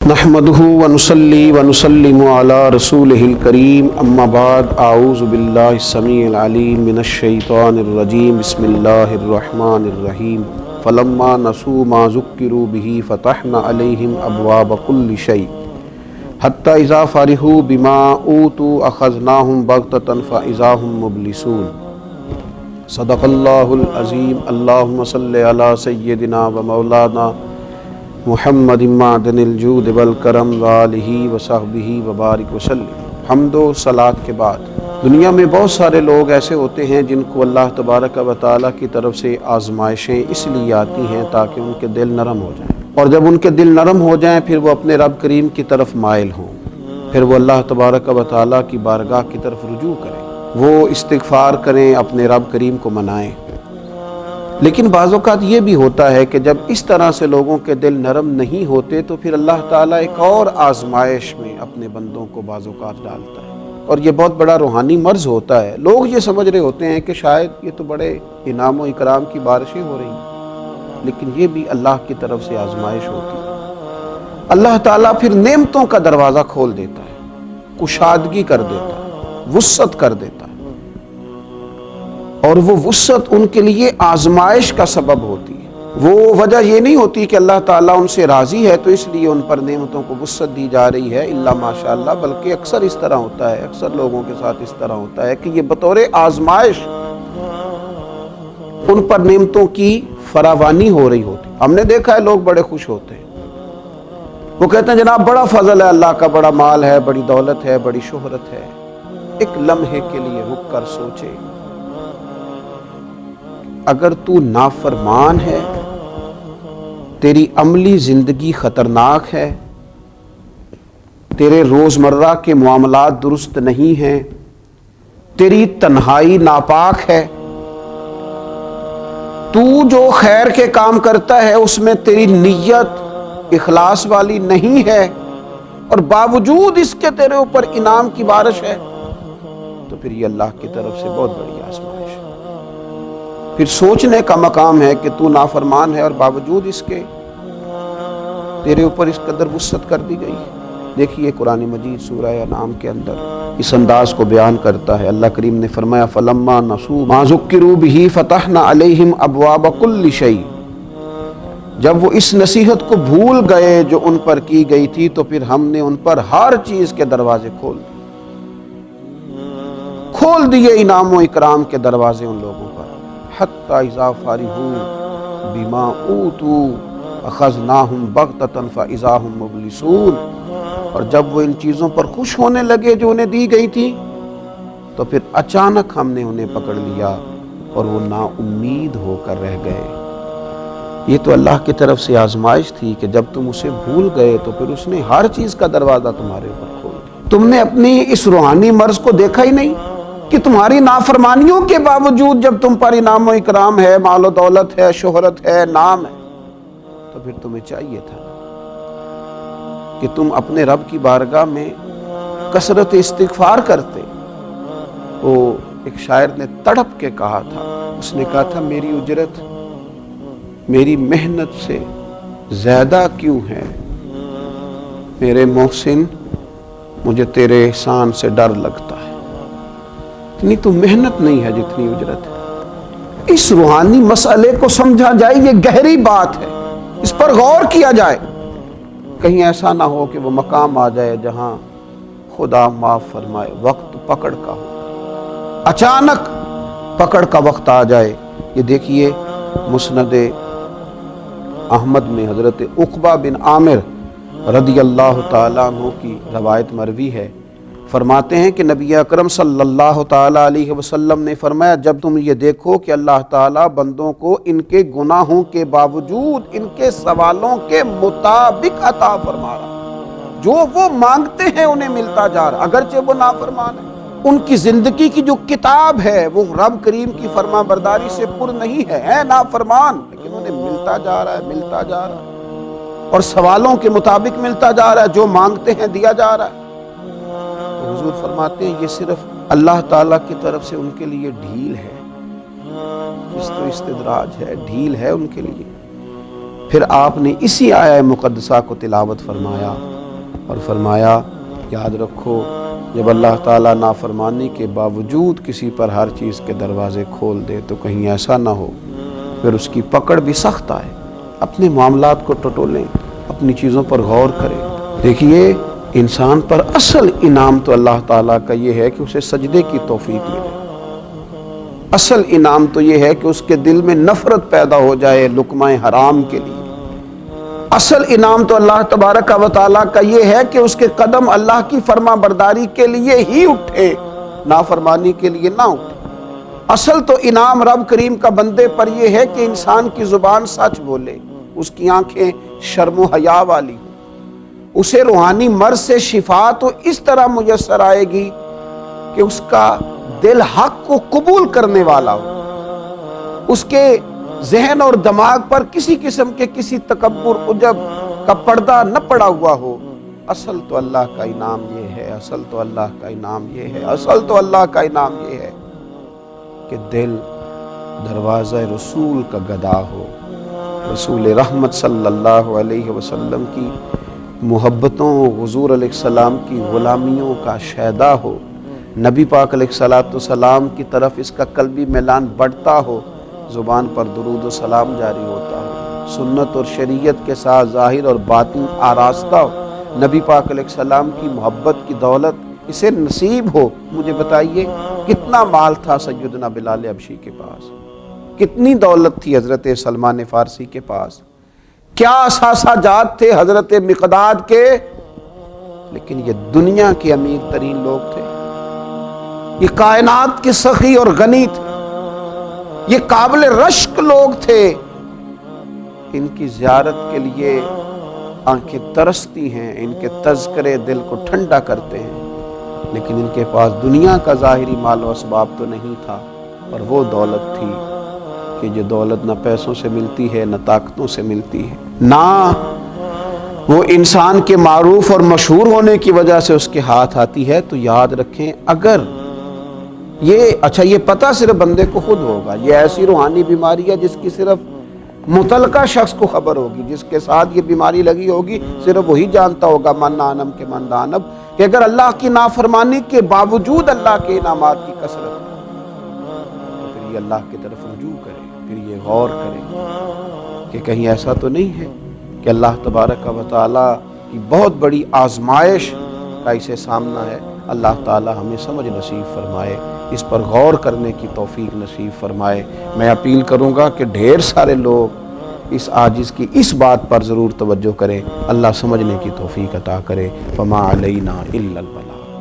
نحمده ونصلي ونسلم على رسوله الكريم اما بعد اعوذ بالله السميع العليم من الشيطان الرجيم بسم الله الرحمن الرحيم فلما نسوا ما ذكروا به فتحنا عليهم ابواب كل شيء حتى اذا فرحوا بما اوتوا اخذناهم بغتة فاذا هم مبلسون صدق الله العظيم اللهم صل على سيدنا ومولانا محمد معدن الجود والکرم وآلہ وصحبہ وبارک وسلم۔ حمد و صلات کے بعد دنیا میں بہت سارے لوگ ایسے ہوتے ہیں جن کو اللہ تبارک و تعالیٰ کی طرف سے آزمائشیں اس لیے آتی ہیں تاکہ ان کے دل نرم ہو جائیں، اور جب ان کے دل نرم ہو جائیں پھر وہ اپنے رب کریم کی طرف مائل ہوں، پھر وہ اللہ تبارک و تعالیٰ کی بارگاہ کی طرف رجوع کریں، وہ استغفار کریں، اپنے رب کریم کو منائیں۔ لیکن بعض اوقات یہ بھی ہوتا ہے کہ جب اس طرح سے لوگوں کے دل نرم نہیں ہوتے تو پھر اللہ تعالیٰ ایک اور آزمائش میں اپنے بندوں کو بعض اوقات ڈالتا ہے، اور یہ بہت بڑا روحانی مرض ہوتا ہے۔ لوگ یہ سمجھ رہے ہوتے ہیں کہ شاید یہ تو بڑے انعام و اکرام کی بارشیں ہو رہی ہیں، لیکن یہ بھی اللہ کی طرف سے آزمائش ہوتی ہے۔ اللہ تعالیٰ پھر نعمتوں کا دروازہ کھول دیتا ہے، کشادگی کر دیتا ہے، وسعت کر دیتا ہے، اور وہ وسعت ان کے لیے آزمائش کا سبب ہوتی ہے۔ وہ وجہ یہ نہیں ہوتی کہ اللہ تعالیٰ ان سے راضی ہے تو اس لیے ان پر نعمتوں کو وسعت دی جا رہی ہے، الا ماشاءاللہ، بلکہ اکثر اس طرح ہوتا ہے، اکثر لوگوں کے ساتھ اس طرح ہوتا ہے کہ یہ بطور آزمائش ان پر نعمتوں کی فراوانی ہو رہی ہوتی۔ ہم نے دیکھا ہے لوگ بڑے خوش ہوتے ہیں، وہ کہتے ہیں جناب بڑا فضل ہے اللہ کا، بڑا مال ہے، بڑی دولت ہے، بڑی شہرت ہے۔ ایک لمحے کے لیے رک کر سوچے، اگر تو نافرمان ہے، تیری عملی زندگی خطرناک ہے، تیرے روزمرہ کے معاملات درست نہیں ہیں، تیری تنہائی ناپاک ہے، تو جو خیر کے کام کرتا ہے اس میں تیری نیت اخلاص والی نہیں ہے، اور باوجود اس کے تیرے اوپر انعام کی بارش ہے، تو پھر یہ اللہ کی طرف سے بہت بڑی آزمائش ہے۔ پھر سوچنے کا مقام ہے کہ تو نافرمان ہے اور باوجود اس کے تیرے اوپر اس قدر وسعت کر دی گئی ہے۔ دیکھیے قرآن مجید سورہ انعام کے اندر اس انداز کو بیان کرتا ہے۔ اللہ کریم نے فرمایا فَلَمَّا نَسُوا مَا ذُكِّرُوا بِهِ فَتَحْنَا عَلَيْهِمْ أَبْوَابَ كُلِّ شَيْءٍ، جب وہ اس نصیحت کو بھول گئے جو ان پر کی گئی تھی تو پھر ہم نے ان پر ہر چیز کے دروازے کھول دیے انعام و اکرام کے دروازے ان لوگوں پر۔ حتی اذا فرحوا بما اوتوا اخذناهم بغتة فاذا هم مبلسون، اور جب وہ ان چیزوں پر خوش ہونے لگے جو انہیں دی گئی تھی تو پھر اچانک ہم نے انہیں پکڑ لیا اور وہ نا امید ہو کر رہ گئے۔ یہ تو اللہ کی طرف سے آزمائش تھی کہ جب تم اسے بھول گئے تو پھر اس نے ہر چیز کا دروازہ تمہارے اوپر کھول دیا۔ تم نے اپنی اس روحانی مرض کو دیکھا ہی نہیں کہ تمہاری نافرمانیوں کے باوجود جب تم پر انعام و اکرام ہے، مال و دولت ہے، شہرت ہے، نام ہے، تو پھر تمہیں چاہیے تھا کہ تم اپنے رب کی بارگاہ میں کثرت استغفار کرتے۔ وہ ایک شاعر نے تڑپ کے کہا تھا، اس نے کہا تھا میری اجرت میری محنت سے زیادہ کیوں ہے، میرے محسن مجھے تیرے احسان سے ڈر لگتا ہے۔ اتنی تو محنت نہیں ہے جتنی اجرت ہے۔ اس روحانی مسئلے کو سمجھا جائے، یہ گہری بات ہے، اس پر غور کیا جائے، کہیں ایسا نہ ہو کہ وہ مقام آ جائے جہاں خدا معاف فرمائے وقت پکڑ کا ہو، اچانک پکڑ کا وقت آ جائے۔ یہ دیکھیے مسند احمد میں حضرت عقبہ بن عامر رضی اللہ تعالیٰ عنہ کی روایت مروی ہے، فرماتے ہیں کہ نبی اکرم صلی اللہ تعالیٰ علیہ وسلم نے فرمایا جب تم یہ دیکھو کہ اللہ تعالیٰ بندوں کو ان کے گناہوں کے باوجود ان کے سوالوں کے مطابق عطا فرما رہا، جو وہ مانگتے ہیں انہیں ملتا جا رہا، اگرچہ وہ نافرمان ہے، ان کی زندگی کی جو کتاب ہے وہ رب کریم کی فرما برداری سے پر نہیں ہے نافرمان، لیکن انہیں ملتا جا رہا ہے، ملتا جا رہا ہے، اور سوالوں کے مطابق ملتا جا رہا ہے، جو مانگتے ہیں دیا جا رہا ہے۔ حضور فرماتے ہیں یہ صرف اللہ تعالیٰ کی طرف سے ان کے لیے ڈھیل ہے، استدراج ہے، ڈھیل ہے ان کے لیے۔ پھر آپ نے اسی آیہ مقدسہ کو تلاوت فرمایا اور فرمایا یاد رکھو جب اللہ تعالیٰ نافرمانی کے باوجود کسی پر ہر چیز کے دروازے کھول دے تو کہیں ایسا نہ ہو پھر اس کی پکڑ بھی سخت آئے۔ اپنے معاملات کو ٹٹولیں، اپنی چیزوں پر غور کریں۔ دیکھیے انسان پر اصل انعام تو اللہ تعالیٰ کا یہ ہے کہ اسے سجدے کی توفیق ملے۔ اصل انعام تو یہ ہے کہ اس کے دل میں نفرت پیدا ہو جائے لقمہ حرام کے لیے۔ اصل انعام تو اللہ تبارک و تعالیٰ کا یہ ہے کہ اس کے قدم اللہ کی فرما برداری کے لیے ہی اٹھے، نافرمانی کے لیے نہ اٹھے۔ اصل تو انعام رب کریم کا بندے پر یہ ہے کہ انسان کی زبان سچ بولے، اس کی آنکھیں شرم و حیا والی ہوں، اسے روحانی مرض سے شفا تو اس طرح میسر آئے گی کہ اس کا دل حق کو قبول کرنے والا ہو، اس کے ذہن اور دماغ پر کسی قسم کے کسی تکبر عجب کا پردہ نہ پڑا ہوا ہو۔ اصل تو اللہ کا انعام یہ ہے، اصل تو اللہ کا انعام یہ ہے، اصل تو اللہ کا انعام یہ ہے کہ دل دروازہ رسول کا گدا ہو، رسول رحمت صلی اللہ علیہ وسلم کی محبتوں، حضور علیہ السلام کی غلامیوں کا شیدا ہو، نبی پاک علیہ السلام کی طرف اس کا قلبی میلان بڑھتا ہو، زبان پر درود و سلام جاری ہوتا ہو، سنت اور شریعت کے ساتھ ظاہر اور باطن آراستہ ہو، نبی پاک علیہ السلام کی محبت کی دولت اسے نصیب ہو۔ مجھے بتائیے کتنا مال تھا سیدنا بلال حبشی کے پاس، کتنی دولت تھی حضرت سلمان فارسی کے پاس، کیا اثاثہ جات تھے حضرت مقداد کے، لیکن یہ دنیا کے امیر ترین لوگ تھے، یہ کائنات کے سخی اور غنی تھے، یہ قابل رشک لوگ تھے، ان کی زیارت کے لیے آنکھیں ترستی ہیں، ان کے تذکرے دل کو ٹھنڈا کرتے ہیں، لیکن ان کے پاس دنیا کا ظاہری مال و اسباب تو نہیں تھا، اور وہ دولت تھی کہ جو دولت نہ پیسوں سے ملتی ہے نہ طاقتوں سے ملتی ہے، نہ وہ انسان کے معروف اور مشہور ہونے کی وجہ سے اس کے ہاتھ آتی ہے۔ تو یاد رکھیں اگر یہ پتہ صرف بندے کو خود ہوگا، یہ ایسی روحانی بیماری ہے جس کی صرف متعلقہ شخص کو خبر ہوگی، جس کے ساتھ یہ بیماری لگی ہوگی صرف وہی جانتا ہوگا من آنم کے من دانب، کہ اگر اللہ کی نافرمانی کے باوجود اللہ کے انعامات کی کثرت ہے تو پھر یہ اللہ کی طرف رجوع کرے، پھر یہ غور کرے کہ کہیں ایسا تو نہیں ہے کہ اللہ تبارک و تعالیٰ کی بہت بڑی آزمائش کا اسے سامنا ہے۔ اللہ تعالیٰ ہمیں سمجھ نصیب فرمائے، اس پر غور کرنے کی توفیق نصیب فرمائے۔ میں اپیل کروں گا کہ ڈھیر سارے لوگ اس عاجز کی اس بات پر ضرور توجہ کریں، اللہ سمجھنے کی توفیق عطا کرے۔ فما علینا الا البلاغ۔